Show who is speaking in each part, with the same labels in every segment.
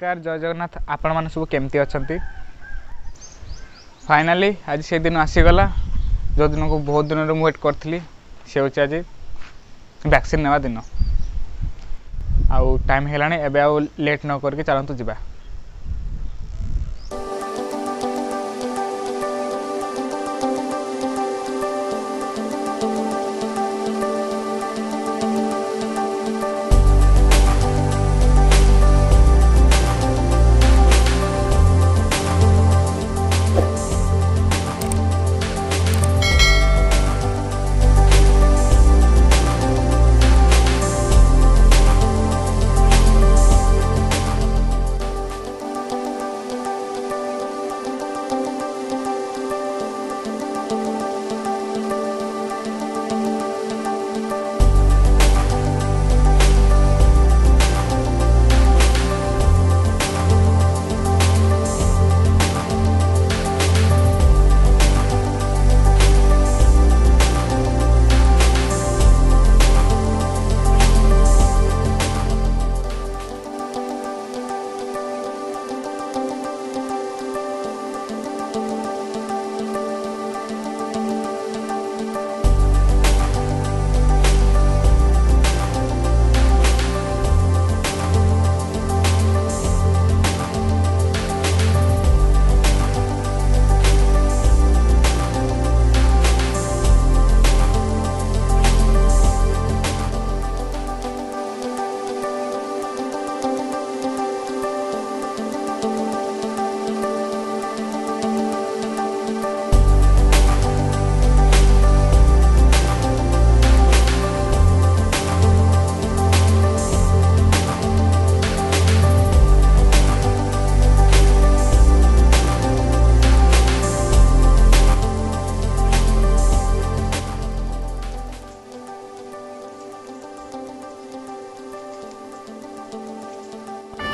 Speaker 1: नमस्कार जय जगन्नाथ आपण मैंने सब केमती अच्छा फाइनाली आज से दिन आसीगला जो दिन को बहुत दिन वेट करी से हूँ आज वैक्सीन नेवा दिन आउ टाइम है एबे आउ लेट न करके चलतु जा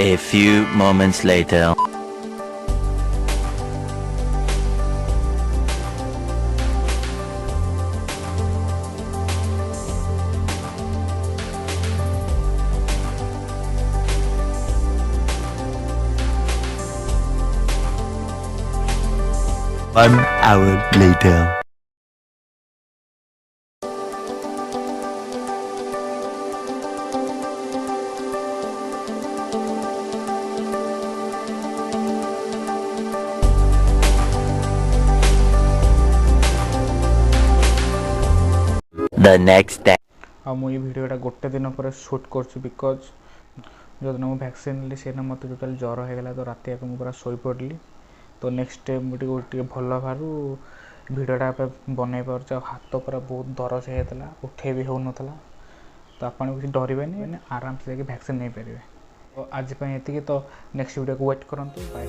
Speaker 2: A few moments later. One hour later. The next day.
Speaker 1: मुझे भिडियोटा गोटे दिन पर शूट कर बिकज जो दिन मुझे वैक्सीन नी से मत टोटाल ज्वर होगा तो राति मुझे पूरा शोई पड़ली तो नेक्स्ट डे मुझे भल बारू भिडियोटा बनई पार्छ हाथ पूरा बहुत दरज होता उठे भी हो नाला तो आप किसी डरवे मैंने आराम से जाके वैक्सीन नहीं पारे तो आज ये तो नेक्स्ट वीडियो को वेट करूँ बाय।